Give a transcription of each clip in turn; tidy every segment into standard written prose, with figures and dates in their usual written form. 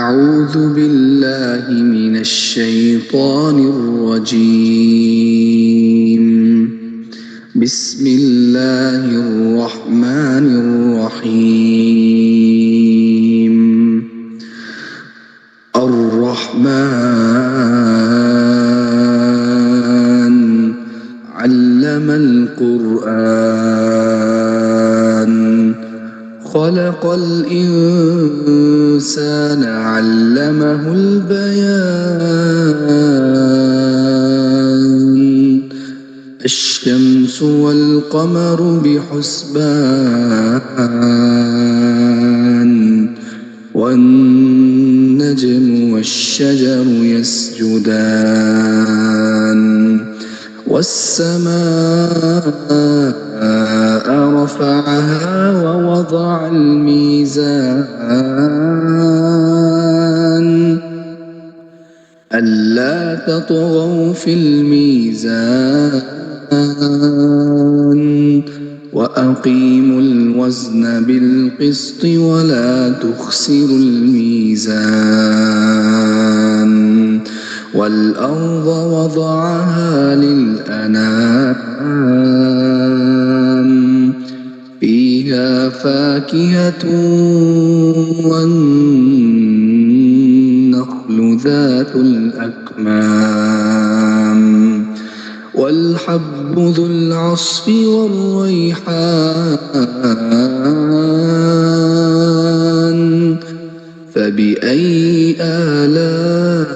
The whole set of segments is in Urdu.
أعوذ بالله من الشيطان الرجيم. بسم الله الرحمن الرحيم. الرحمن علم القرآن خلق الإنسان علمه البيان الشمس والقمر بحسبان والنجم والشجر يسجدان والسماء رفعها ووضع الميزان ألا تطغوا في الميزان وأقيموا الوزن بالقسط ولا تخسروا الميزان والأرض وضعها للأنام فيها فاكهة والنخل ذات الأكمام والحب ذو العصف والريحان فبأي آلاء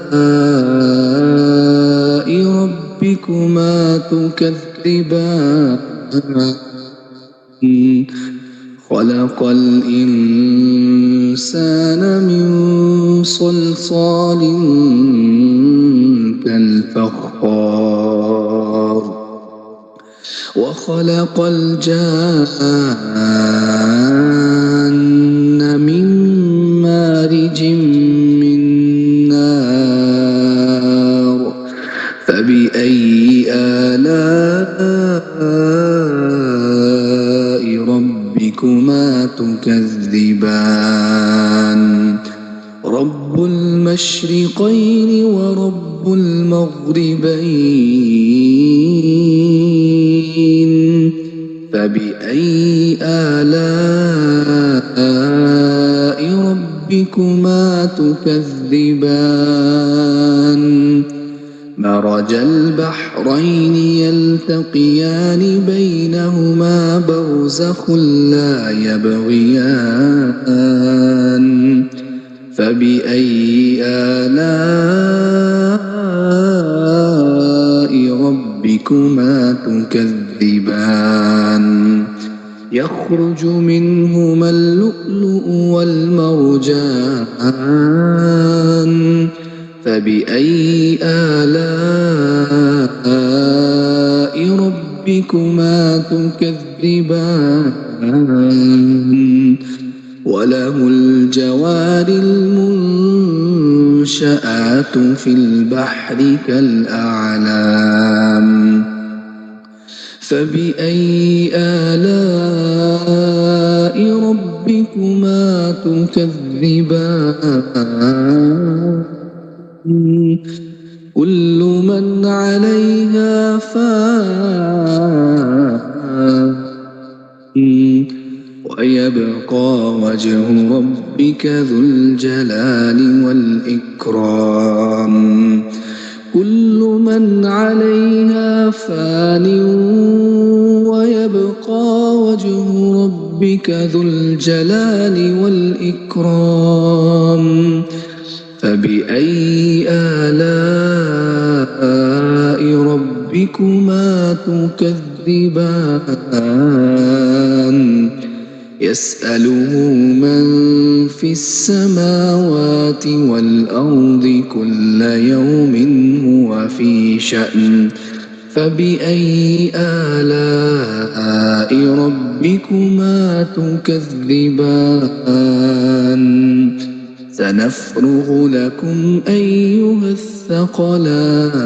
ربكما تكذبان خلق الإنسان من صلصال كالفخار وخلق الجان من مارج من نار فبأي آلاء ربكما تكذبان رب المشرقين ورب المغربين فبأي آلاء ربكما تكذبان مرج البحرين يلتقيان بينهما برزخ لا يبغيان فبأي آلاء ربكما تكذبان يخرج منهما اللؤلؤ والمرجان فبأي آلاء ربكما تكذبان وله الجوار المنشآت في البحر كالأعلام فبأي آلاء ربكما تكذبان كل من عليها فان ويبقى وجه ربك ذو الجلال والإكرام كل من عليها فان ويبقى وجه ربك ذو الجلال والإكرام فبأي آلاء ربكما تكذبان يسأله من في السماوات والأرض كل يوم هو في شأن فبأي آلاء ربكما تكذبان سنفرغ لكم أيها الثقلان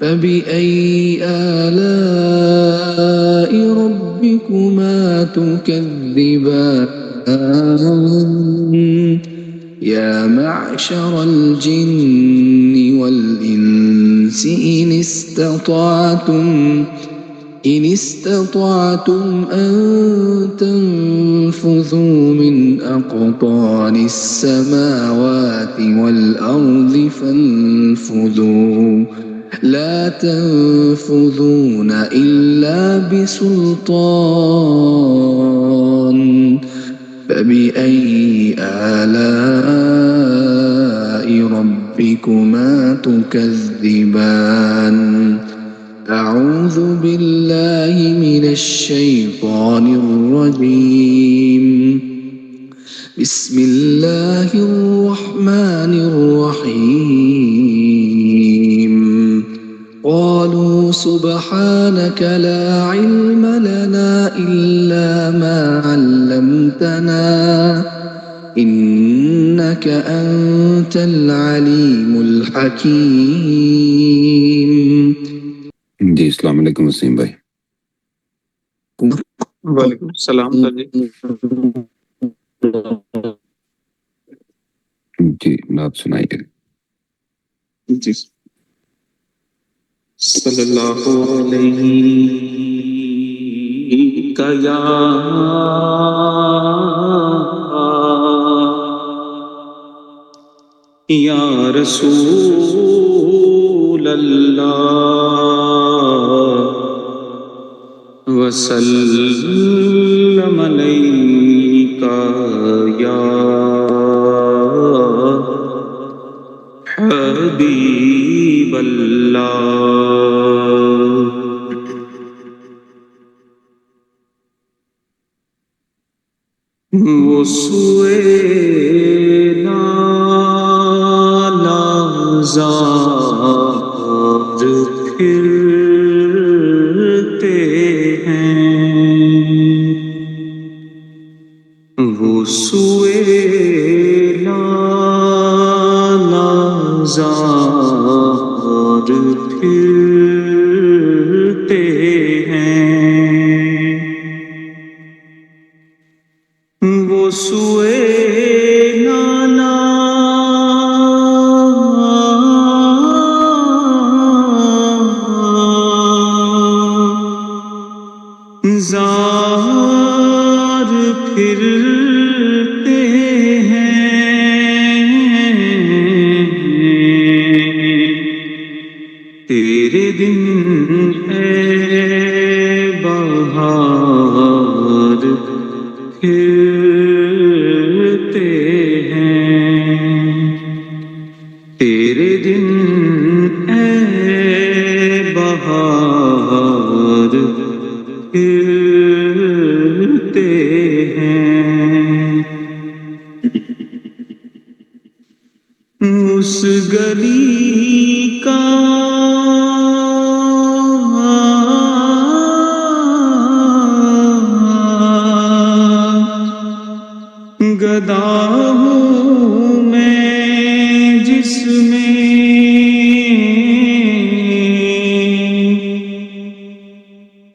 فبأي آلاء ربكما تكذبان يا معشر الجن والإنس إن استطعتم أن تنفذوا من أقطار السماوات والأرض فانفذوا لا تنفذون إلا بسلطان فبأي آلاء ربكما تكذبان أعوذ بالله من الشيطان الرجيم بسم الله الرحمن الرحيم قالوا سبحانك لا علم لنا إلا ما علمتنا إنك أنت العليم الحكيم. جی السلام علیکم وسیم بھائی. وعلیکم السلام سر جی نعت سنائیے. جی صلی اللہ علیہ یا رسول اللہ وسلم علیک یا حبیب اللہ. وہ سوئے نالازار پھرتے ہیں وہ سوئے نالازار پھرتے ہیں وہ سوئے زار پھرتے ہیں تیرے دن اے بہار پھرتے ہیں تیرے دن اے بہار پھرتے ہیں. اس گلی کا گدا ہوں میں جس میں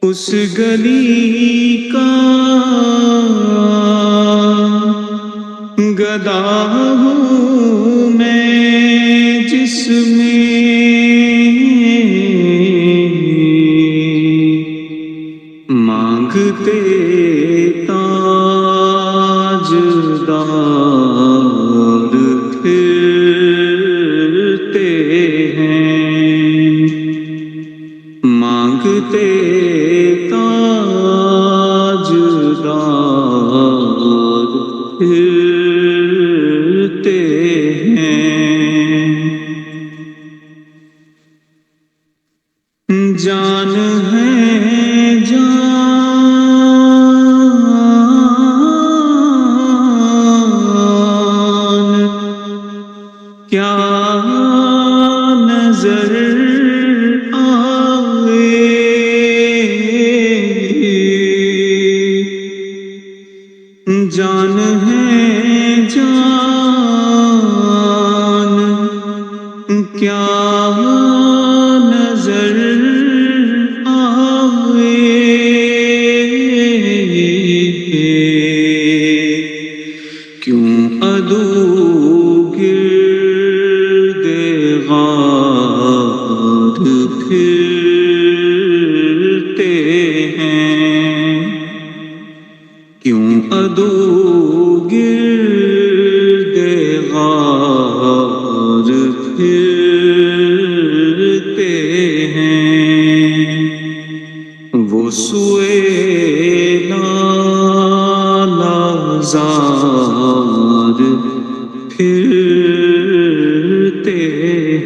اس گلی کا گدا ہوں میں جس میں مانگتے تاجدار پھرتے ہیں مانگتے تاجدار پھرتے ہیں. جان ہے جان کیا نظر آئے جان ہے جان کیا نظر آئے کیوں عدو گرد غار پھرتے ہیں، کیوں عدو گرد غار پھرتے ہیں، وہ سوئے زار پھرتے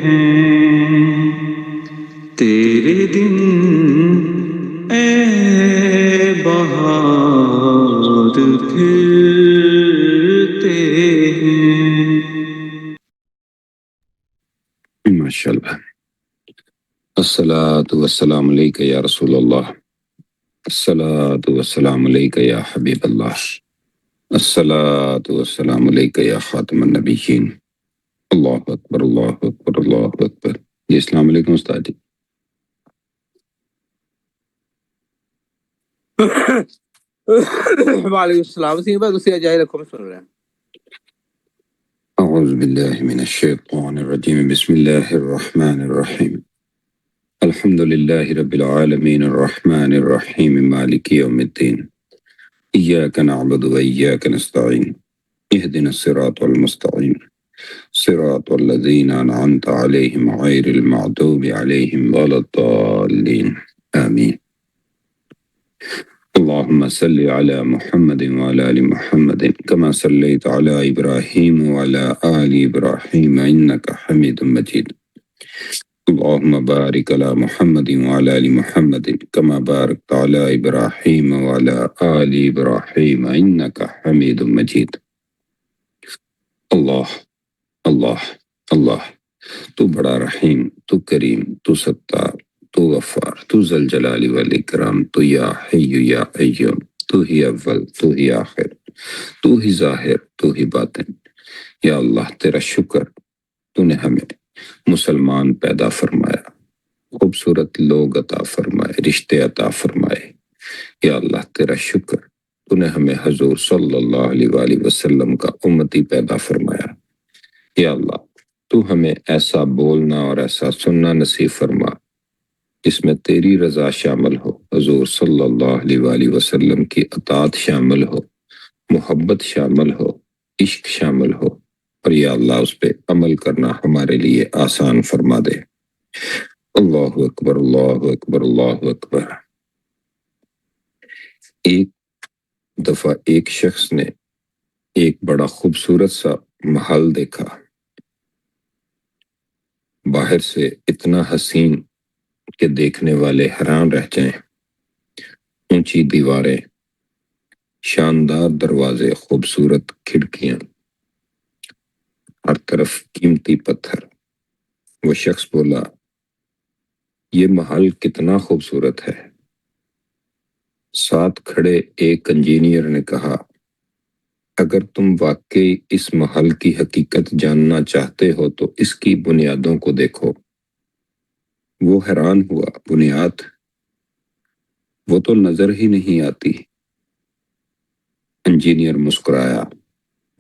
ہیں، تیرے دن اے بہار پھرتے ہیں۔ ماشاء اللہ۔ الصلاۃ والسلام علیک یا رسول اللہ، الصلاۃ والسلام علیک یا حبیب اللہ، الصلاۃ والسلام علیک یا خاتم النبیین۔ اللہ اکبر، اللہ اکبر، اللہ اکبر۔ جی السلام علیکم استاد جی۔ وعلیکم السلام۔ وسیم بھائی دوسری جائے رکھو، میں سن رہا ہوں۔ اعوذ باللہ من الشیطان الرجیم، بسم اللہ الرحمن الرحیم، الحمد للہ رب العالمین الرحمن الرحیم مالک یوم الدین، ایاک نعبد و ایاک نستعین، اہدنا الصراط المستقیم، صراط الذین انعمت علیہم غیر المغضوب علیہم ولا الضالین، آمین۔ اللهم صل على محمد وعلى آل محمد كما صليت على إبراهيم وعلى آل إبراهيم إنك حميد مجيد، اللهم بارك على محمد وعلى آل محمد كما باركت على إبراهيم وعلى آل إبراهيم إنك حميد مجيد۔ اللہ اللہ اللہ، تو بڑا رحیم، تو کریم، تو ستار، تو غفار، تو ذل جلال والاکرام، تو یا حی یا قیوم، تو ہی اول، تو ہی آخر، تو ہی ظاہر، تو ہی باطن۔ یا اللہ تیرا شکر، تو نے ہمیں مسلمان پیدا فرمایا، خوبصورت لوگ عطا فرمائے، رشتے عطا فرمائے۔ یا اللہ تیرا شکر، تو نے ہمیں حضور صلی اللہ علیہ وآلہ وسلم کا امتی پیدا فرمایا۔ یا اللہ تو ہمیں ایسا بولنا اور ایسا سننا نصیب فرما جس میں تیری رضا شامل ہو، حضور صلی اللہ علیہ وآلہ وسلم کی اطاعت شامل ہو، محبت شامل ہو، عشق شامل ہو، اور یا اللہ اس پہ عمل کرنا ہمارے لیے آسان فرما دے۔ اللہ اکبر، اللہ اکبر، اللہ اکبر۔ ایک دفعہ ایک شخص نے ایک بڑا خوبصورت سا محل دیکھا، باہر سے اتنا حسین کہ دیکھنے والے حیران رہ جائیں، اونچی دیواریں، شاندار دروازے، خوبصورت کھڑکیاں، ہر طرف قیمتی پتھر۔ وہ شخص بولا یہ محل کتنا خوبصورت ہے۔ ساتھ کھڑے ایک انجینئر نے کہا اگر تم واقعی اس محل کی حقیقت جاننا چاہتے ہو تو اس کی بنیادوں کو دیکھو۔ وہ حیران ہوا، بنیاد؟ وہ تو نظر ہی نہیں آتی۔ انجینئر مسکرایا،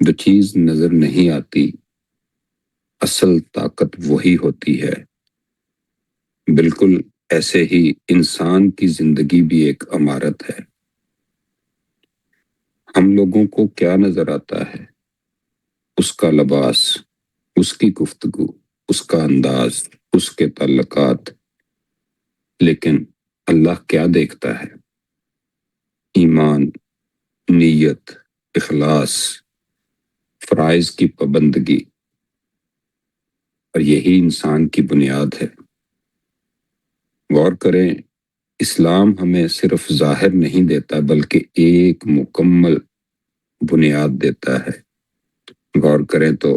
جو چیز نظر نہیں آتی اصل طاقت وہی ہوتی ہے۔ بالکل ایسے ہی انسان کی زندگی بھی ایک عمارت ہے۔ ہم لوگوں کو کیا نظر آتا ہے؟ اس کا لباس، اس کی گفتگو، اس کا انداز، اس کے تعلقات، لیکن اللہ کیا دیکھتا ہے؟ ایمان، نیت، اخلاص، فرائض کی پابندگی، اور یہی انسان کی بنیاد ہے۔ غور کریں، اسلام ہمیں صرف ظاہر نہیں دیتا بلکہ ایک مکمل بنیاد دیتا ہے۔ غور کریں تو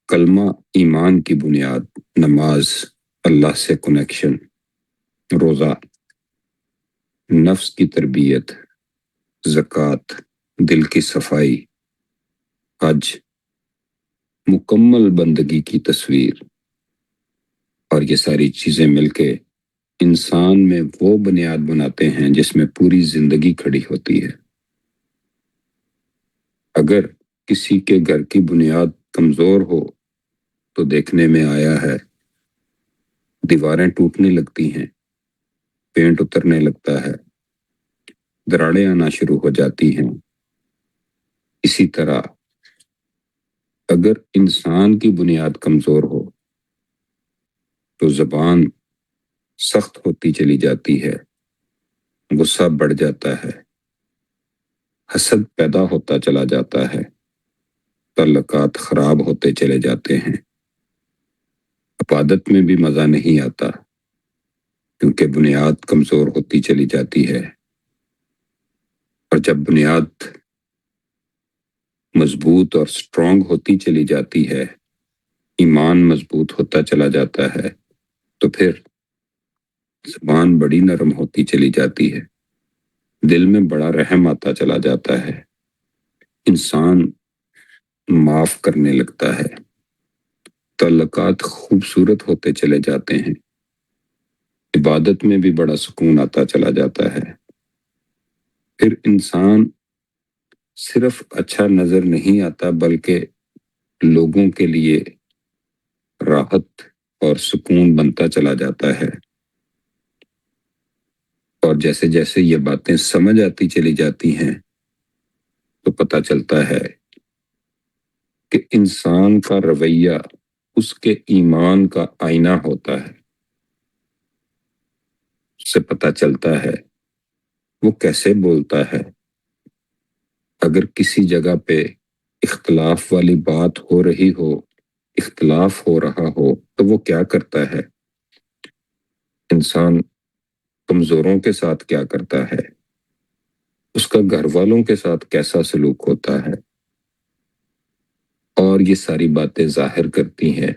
کلمہ ایمان کی بنیاد، نماز، اللہ سے کنیکشن، روزہ، نفس کی تربیت، زکوٰۃ، دل کی صفائی، حج، مکمل بندگی کی تصویر، اور یہ ساری چیزیں مل کے انسان میں وہ بنیاد بناتے ہیں جس میں پوری زندگی کھڑی ہوتی ہے۔ اگر کسی کے گھر کی بنیاد کمزور ہو تو دیکھنے میں آیا ہے دیواریں ٹوٹنے لگتی ہیں، پینٹ اترنے لگتا ہے، دراڑیں آنا شروع ہو جاتی ہیں۔ اسی طرح اگر انسان کی بنیاد کمزور ہو تو زبان سخت ہوتی چلی جاتی ہے، غصہ بڑھ جاتا ہے، حسد پیدا ہوتا چلا جاتا ہے، تعلقات خراب ہوتے چلے جاتے ہیں، عبادت میں بھی مزہ نہیں آتا کیونکہ بنیاد کمزور ہوتی چلی جاتی ہے۔ اور جب بنیاد مضبوط اور سٹرونگ ہوتی چلی جاتی ہے، ایمان مضبوط ہوتا چلا جاتا ہے، تو پھر زبان بڑی نرم ہوتی چلی جاتی ہے، دل میں بڑا رحم آتا چلا جاتا ہے، انسان معاف کرنے لگتا ہے، تعلقات خوبصورت ہوتے چلے جاتے ہیں، عبادت میں بھی بڑا سکون آتا چلا جاتا ہے۔ پھر انسان صرف اچھا نظر نہیں آتا بلکہ لوگوں کے لیے راحت اور سکون بنتا چلا جاتا ہے۔ اور جیسے جیسے یہ باتیں سمجھ آتی چلی جاتی ہیں تو پتہ چلتا ہے کہ انسان کا رویہ اس کے ایمان کا آئینہ ہوتا ہے۔ اس سے پتہ چلتا ہے وہ کیسے بولتا ہے۔ اگر کسی جگہ پہ اختلاف والی بات ہو رہی ہو، اختلاف ہو رہا ہو تو وہ کیا کرتا ہے؟ انسان کمزوروں کے ساتھ کیا کرتا ہے؟ اس کا گھر والوں کے ساتھ کیسا سلوک ہوتا ہے؟ اور یہ ساری باتیں ظاہر کرتی ہیں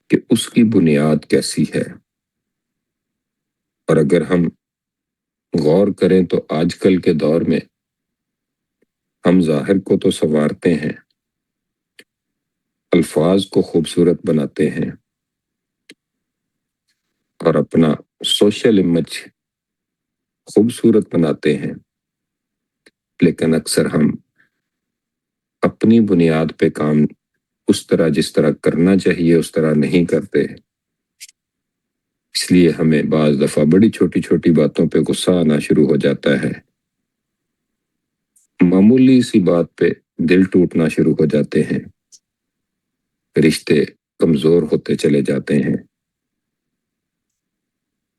کہ اس کی بنیاد کیسی ہے۔ اور اگر ہم غور کریں تو آج کل کے دور میں ہم ظاہر کو تو سنوارتے ہیں، الفاظ کو خوبصورت بناتے ہیں اور اپنا سوشل امیج خوبصورت بناتے ہیں، لیکن اکثر ہم اپنی بنیاد پہ کام اس طرح جس طرح کرنا چاہیے اس طرح نہیں کرتے۔ اس لیے ہمیں بعض دفعہ بڑی چھوٹی چھوٹی باتوں پہ غصہ آنا شروع ہو جاتا ہے، معمولی سی بات پہ دل ٹوٹنا شروع ہو جاتے ہیں، رشتے کمزور ہوتے چلے جاتے ہیں۔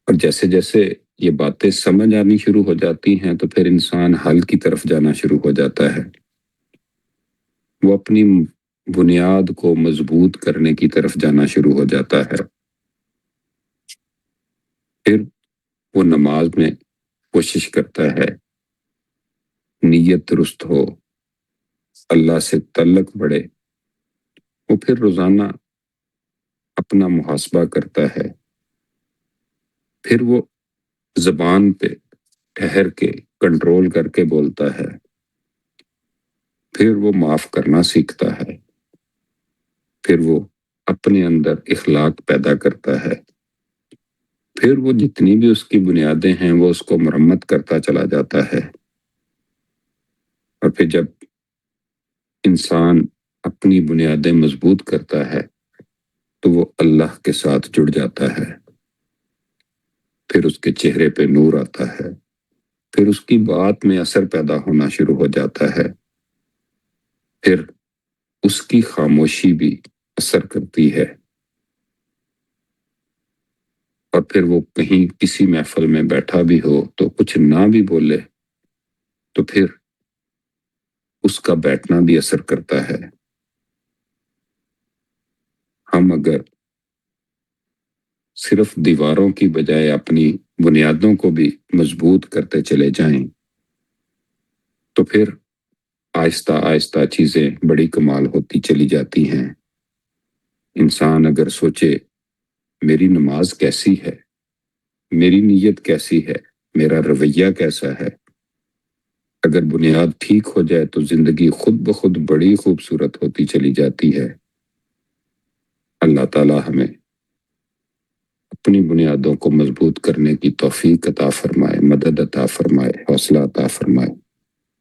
اور جیسے جیسے یہ باتیں سمجھ آنی شروع ہو جاتی ہیں تو پھر انسان حل کی طرف جانا شروع ہو جاتا ہے، وہ اپنی بنیاد کو مضبوط کرنے کی طرف جانا شروع ہو جاتا ہے۔ پھر وہ نماز میں کوشش کرتا ہے نیت درست ہو، اللہ سے تعلق بڑھے، وہ پھر روزانہ اپنا محاسبہ کرتا ہے، پھر وہ زبان پہ ٹھہر کے کنٹرول کر کے بولتا ہے، پھر وہ معاف کرنا سیکھتا ہے، پھر وہ اپنے اندر اخلاق پیدا کرتا ہے، پھر وہ جتنی بھی اس کی بنیادیں ہیں وہ اس کو مرمت کرتا چلا جاتا ہے۔ اور پھر جب انسان اپنی بنیادیں مضبوط کرتا ہے تو وہ اللہ کے ساتھ جڑ جاتا ہے، پھر اس کے چہرے پہ نور آتا ہے، پھر اس کی بات میں اثر پیدا ہونا شروع ہو جاتا ہے، پھر اس کی خاموشی بھی اثر کرتی ہے، اور پھر وہ کہیں کسی محفل میں بیٹھا بھی ہو تو کچھ نہ بھی بولے تو پھر اس کا بیٹھنا بھی اثر کرتا ہے۔ ہم اگر صرف دیواروں کی بجائے اپنی بنیادوں کو بھی مضبوط کرتے چلے جائیں تو پھر آہستہ آہستہ چیزیں بڑی کمال ہوتی چلی جاتی ہیں۔ انسان اگر سوچے میری نماز کیسی ہے، میری نیت کیسی ہے، میرا رویہ کیسا ہے، اگر بنیاد ٹھیک ہو جائے تو زندگی خود بخود بڑی خوبصورت ہوتی چلی جاتی ہے۔ اللہ تعالی ہمیں اپنی بنیادوں کو مضبوط کرنے کی توفیق عطا فرمائے، مدد عطا فرمائے، حوصلہ عطا فرمائے۔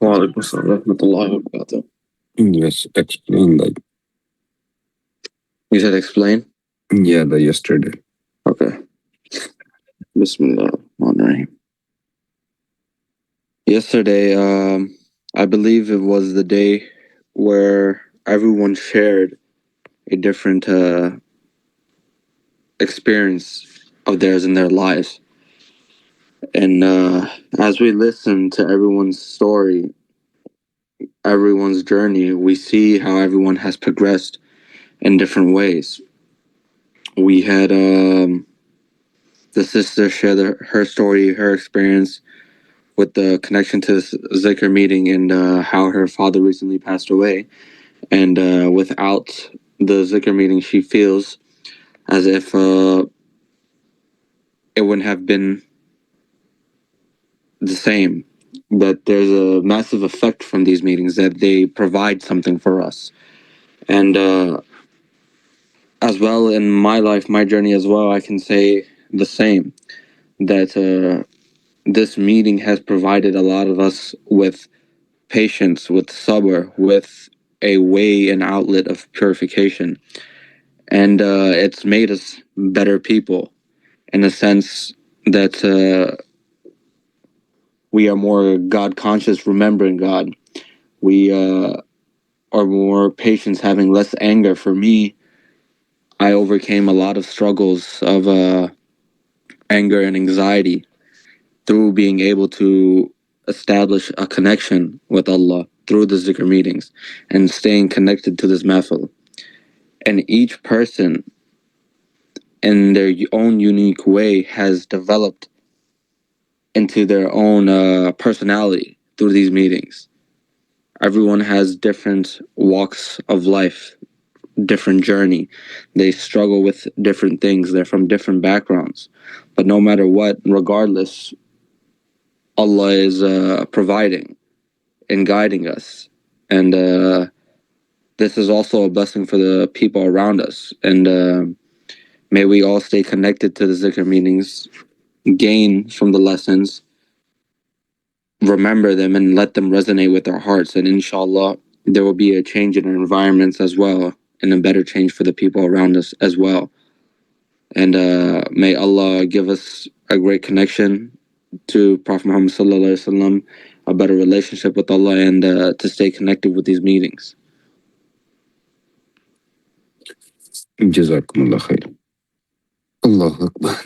Walaikum assalam warahmatullahi wabarakatuh. Yes, explain that. You said explain? Yeah, the yesterday. Okay. Bismillahirrahmanirrahim. Yesterday, I believe it was the day where everyone shared a different experience of theirs in their lives. And as we listen to everyone's story, everyone's journey, we see how everyone has progressed in different ways. We had the sister share her story, her experience with the connection to this Zikr meeting and how her father recently passed away. And without the Zikr meeting, she feels as if it wouldn't have been the same. But there's a massive effect from these meetings that they provide something for us. And as well in my life, my journey as well, I can say the same, that this meeting has provided a lot of us with patience, with sabr, with a way and outlet of purification. And it's made us better people in the sense that we are more God conscious, remembering God. We are more patient, having less anger. For me, I overcame a lot of struggles of anger and anxiety through being able to establish a connection with Allah through the zikr meetings and staying connected to this mahfil. And each person in their own unique way has developed into their own personality through these meetings. Everyone has different walks of life, different journey. They struggle with different things. They're from different backgrounds. But no matter what, regardless, Allah is providing and guiding us. And this is also a blessing for the people around us. And may we all stay connected to the zikr meetings, gain from the lessons, remember them, and let them resonate with our hearts. And inshallah, there will be a change in our environments as well, and a better change for the people around us as well. And may Allah give us a great connection to Prophet Muhammad sallallahu alaihi wasallam, a better relationship with Allah, and to stay connected with these meetings. Jazakumullah khair. Allahu Akbar.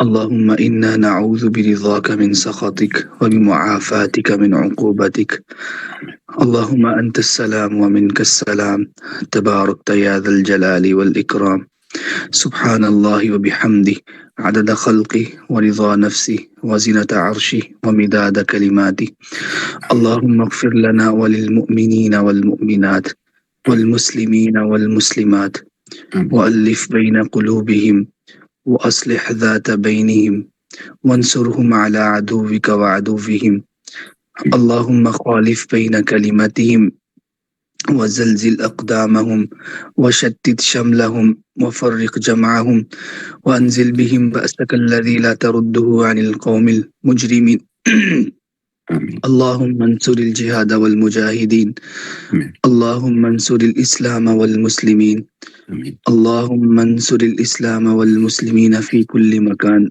اللهم إنا نعوذ برضاك من سخطك وبمعافاتك من عقوبتك. اللهم أنت السلام ومنك السلام تباركت يا ذا الجلال والإكرام. سبحان الله وبحمده عدد خلقه ورضا نفسه وزنة عرشه ومداد كلماته. اللهم اغفر لنا وللمؤمنين والمؤمنات والمسلمين والمسلمات وألف بين قلوبهم وأصلح ذات بينهم وانصرهم على عدوك وعدوهم. اللهم خالف بين كلمتهم وزلزل أقدامهم وشتت شملهم وفرق جمعهم وأنزل بهم بأسك الذي لا ترده عن القوم المجرمين. اللهم انصر الجهاد والمجاهدين. اللهم انصر الإسلام والمسلمين. اللهم انصر الإسلام والمسلمين في كل مكان.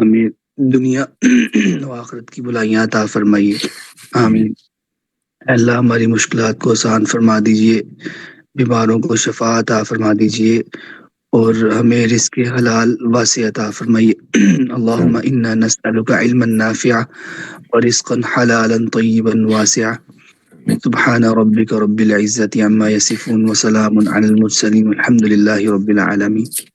ہمیں دنیا و آخرت کی بلائیاں عطا فرمائیے. آمین. اے اللہ ہماری مشکلات کو آسان فرما دیجئے، بیماروں کو شفا عطا فرما دیجئے اور ہمیں رزق حلال واسع عطا فرمائیے. اللہم انا نسألک علما نافعا ورزقا حلالا طیبا واسعا. سبحان ربک رب العزة عما یصفون وسلام علی المرسلین والحمد للہ رب العالمین.